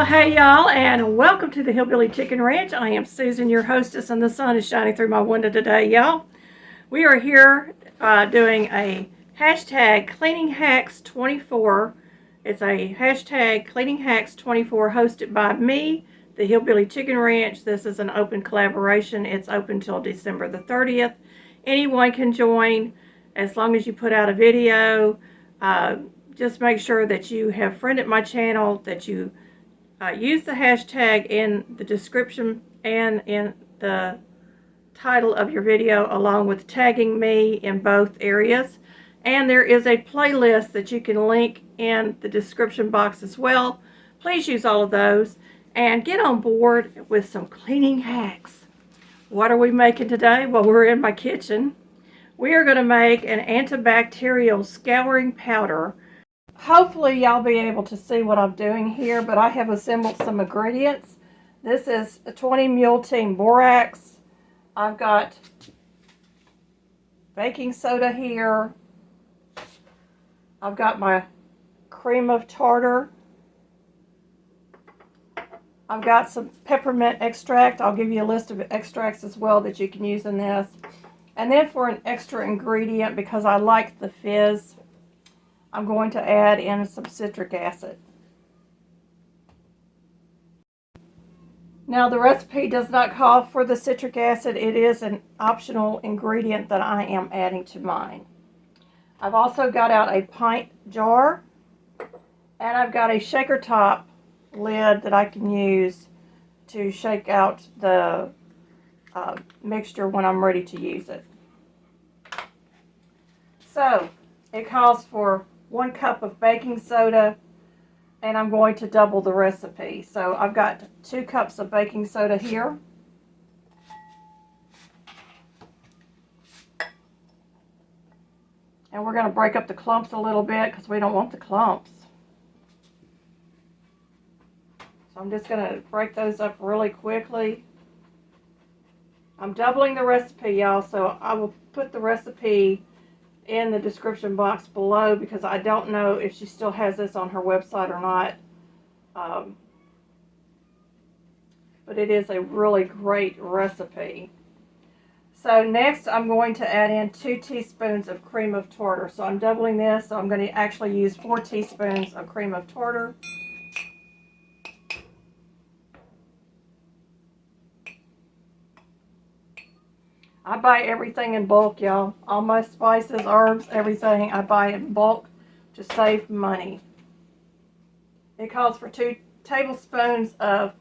Well, hey y'all, and welcome to the Hillbilly Chicken Ranch. I am Susan, your hostess, and the sun is shining through my window today, y'all. We are here doing a hashtag Cleaning Hacks 24. It's a hashtag Cleaning Hacks 24 hosted by me, the Hillbilly Chicken Ranch. This is an open collaboration. It's open till December the 30th. Anyone can join as long as you put out a video. Just make sure that you have friended my channel, that you use the hashtag in the description and in the title of your video, along with tagging me in both areas. And there is a playlist that you can link in the description box as well. Please use all of those and get on board with some cleaning hacks. What are we making today? Well, we're in my kitchen. We are going to make an antibacterial scouring powder. Hopefully y'all be able to see what I'm doing here, but I have assembled some ingredients. This is a 20 mule team borax. I've got baking soda here. I've got my cream of tartar. I've got some peppermint extract. I'll give you a list of extracts as well that you can use in this. And then for an extra ingredient, because I like the fizz, I'm going to add in some citric acid. Now the recipe does not call for the citric acid. It is an optional ingredient that I am adding to mine. I've also got out a pint jar, and I've got a shaker top lid that I can use to shake out the mixture when I'm ready to use it. So it calls for 1 cup of baking soda, and I'm going to double the recipe. So I've got 2 cups of baking soda here. And we're going to break up the clumps a little bit because we don't want the clumps. So I'm just going to break those up really quickly. I'm doubling the recipe, y'all, so I will put the recipe in the description box below, because I don't know if she still has this on her website or not. But it is a really great recipe. So next I'm going to add in 2 teaspoons of cream of tartar. So I'm doubling this, so I'm going to actually use 4 teaspoons of cream of tartar. I buy everything in bulk, y'all. All my spices, herbs, everything I buy in bulk to save money. It calls for 2 tablespoons of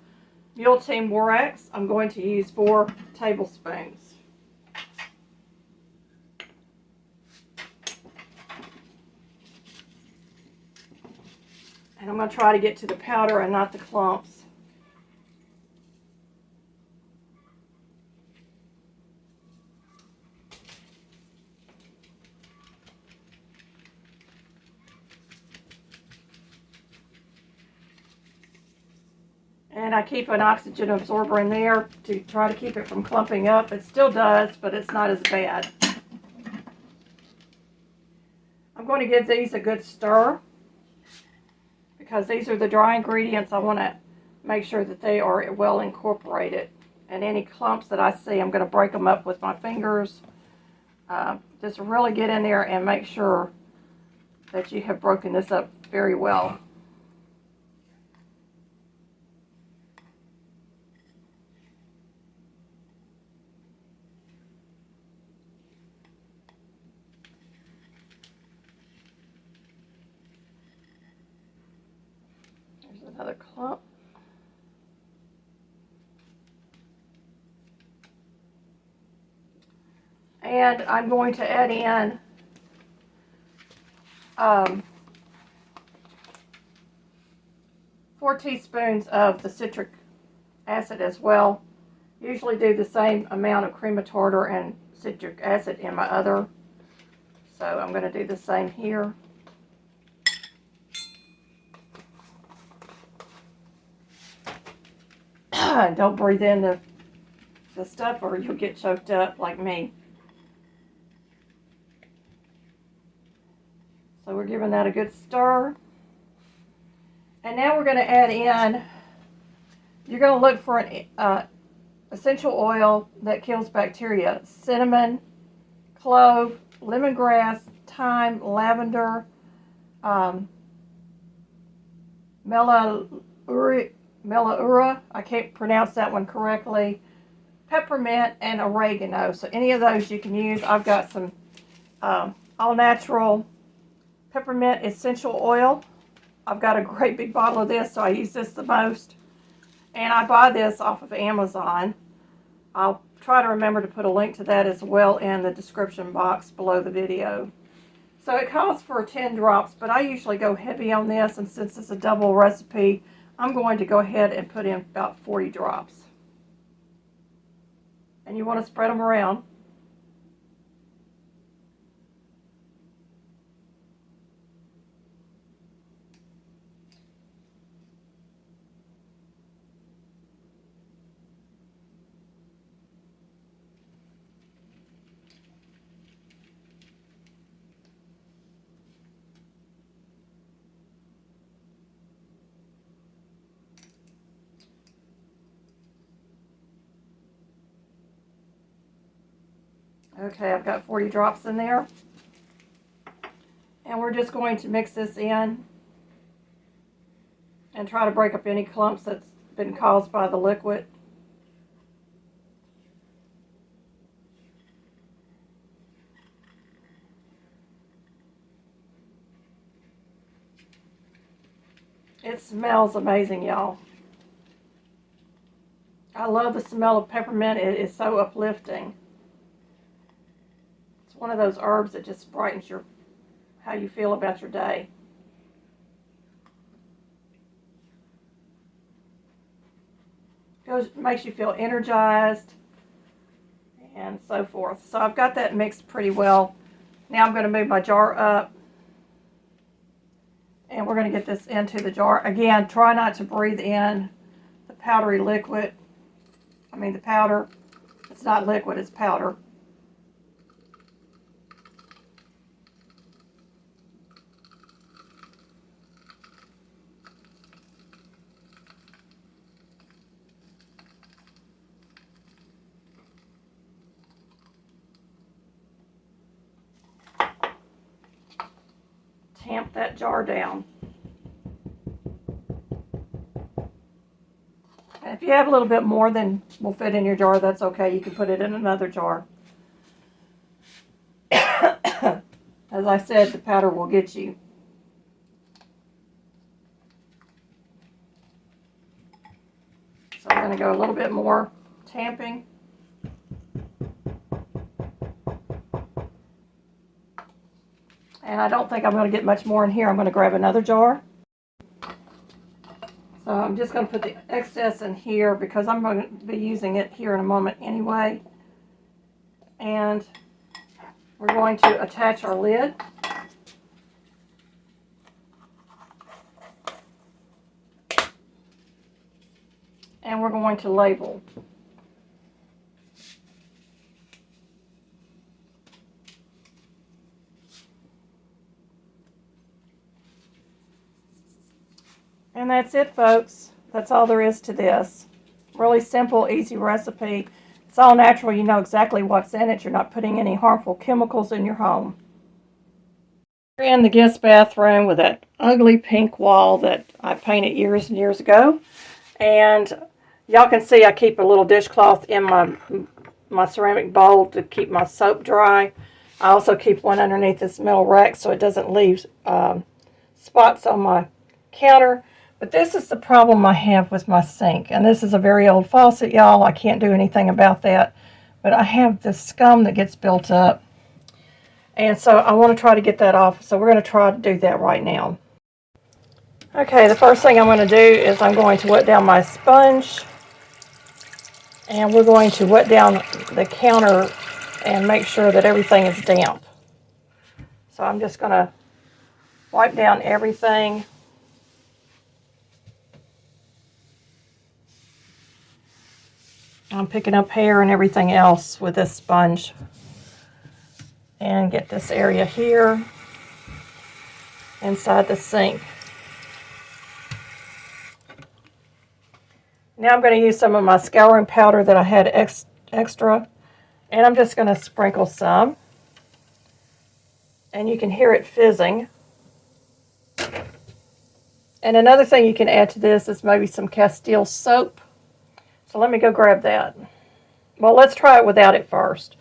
mule team borax. I'm going to use 4 tablespoons. And I'm going to try to get to the powder and not the clumps. And I keep an oxygen absorber in there to try to keep it from clumping up. It still does, but it's not as bad. I'm going to give these a good stir, because these are the dry ingredients. I want to make sure that they are well incorporated. And any clumps that I see, I'm going to break them up with my fingers. Just really get in there and make sure that you have broken this up very well. Another clump. And I'm going to add in 4 teaspoons of the citric acid as well. Usually do the same amount of cream of tartar and citric acid in my other. So I'm going to do the same here. Don't breathe in the stuff or you'll get choked up like me. So we're giving that a good stir. And now we're going to add in you're going to look for an essential oil that kills bacteria. Cinnamon, clove, lemongrass, thyme, lavender, Melaura, I can't pronounce that one correctly, peppermint, and oregano. So any of those you can use. I've got some all natural peppermint essential oil. I've got a great big bottle of this, so I use this the most. And I buy this off of Amazon. I'll try to remember to put a link to that as well in the description box below the video. So it calls for 10 drops, but I usually go heavy on this, and since it's a double recipe, I'm going to go ahead and put in about 40 drops. And you want to spread them around. Okay, I've got 40 drops in there. And we're just going to mix this in and try to break up any clumps that's been caused by the liquid. It smells amazing, y'all. I love the smell of peppermint. It is so uplifting. It's one of those herbs that just brightens how you feel about your day. Makes you feel energized and so forth. So I've got that mixed pretty well. Now I'm going to move my jar up, and we're going to get this into the jar. Again, try not to breathe in the powdery liquid. I mean the powder. It's not liquid, it's powder. Tamp that jar down. And if you have a little bit more than will fit in your jar, that's okay. You can put it in another jar. As I said, the powder will get you. So I'm going to go a little bit more tamping. And I don't think I'm going to get much more in here. I'm going to grab another jar. So I'm just going to put the excess in here because I'm going to be using it here in a moment anyway. And we're going to attach our lid. And we're going to label. And that's it, folks. That's all there is to this. Really simple, easy recipe. It's all natural. You know exactly what's in it. You're not putting any harmful chemicals in your home. We're in the guest bathroom with that ugly pink wall that I painted years and years ago. And y'all can see I keep a little dishcloth in my ceramic bowl to keep my soap dry. I also keep one underneath this metal rack so it doesn't leave spots on my counter. But this is the problem I have with my sink. And this is a very old faucet, y'all. I can't do anything about that. But I have this scum that gets built up. And so I want to try to get that off. So we're going to try to do that right now. Okay, the first thing I'm going to do is I'm going to wet down my sponge. And we're going to wet down the counter and make sure that everything is damp. So I'm just going to wipe down everything. I'm picking up hair and everything else with this sponge. And get this area here inside the sink. Now I'm going to use some of my scouring powder that I had extra, and I'm just going to sprinkle some. And you can hear it fizzing. And another thing you can add to this is maybe some Castile soap. So let me go grab that. Well, let's try it without it first.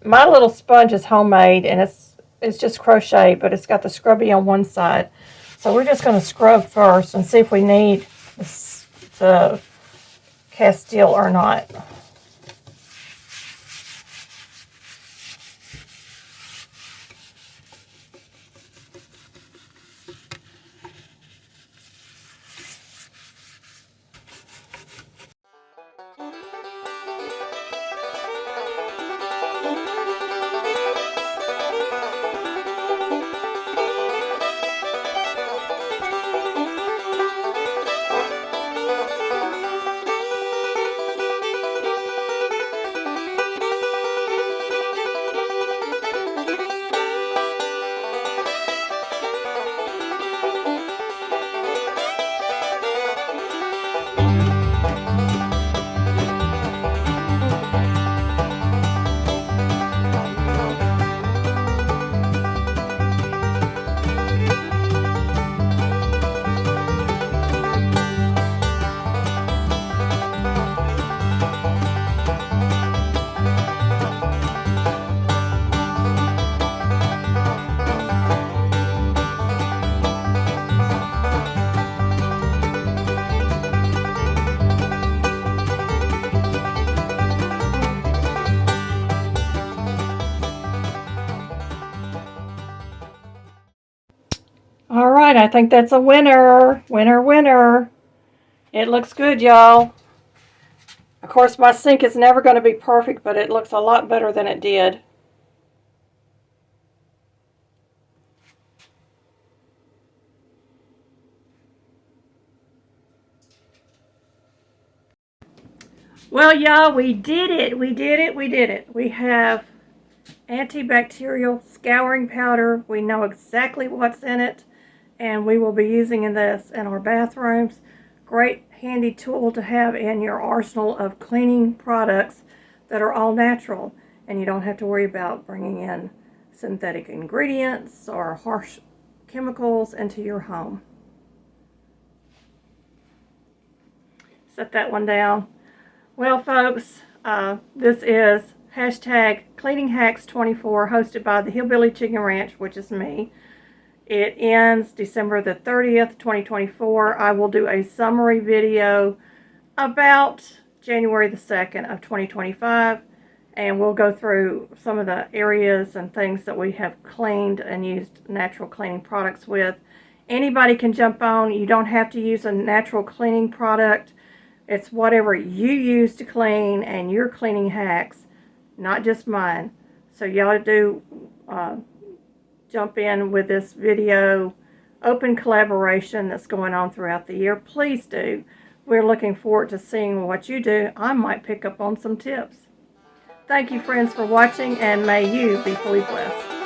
My little sponge is homemade, and it's just crochet, but it's got the scrubby on one side. So we're just going to scrub first and see if we need the Castile or not. All right, I think that's a winner. Winner, winner. It looks good, y'all. Of course, my sink is never going to be perfect, but it looks a lot better than it did. Well, y'all, we did it. We did it. We did it. We have antibacterial scouring powder. We know exactly what's in it, and we will be using this in our bathrooms. Great handy tool to have in your arsenal of cleaning products that are all natural, and you don't have to worry about bringing in synthetic ingredients or harsh chemicals into your home. Set that one down. Well, folks, this is hashtag Cleaning Hacks 24, hosted by the Hillbilly Chicken Ranch, which is me. It ends December the 30th, 2024. I will do a summary video about January the 2nd of 2025, and we'll go through some of the areas and things that we have cleaned and used natural cleaning products with. Anybody can jump on. You don't have to use a natural cleaning product. It's whatever you use to clean and your cleaning hacks, not just mine. So y'all do jump in with this video, open collaboration that's going on throughout the year. Please do. We're looking forward to seeing what you do. I might pick up on some tips. Thank you, friends, for watching, and may you be fully blessed.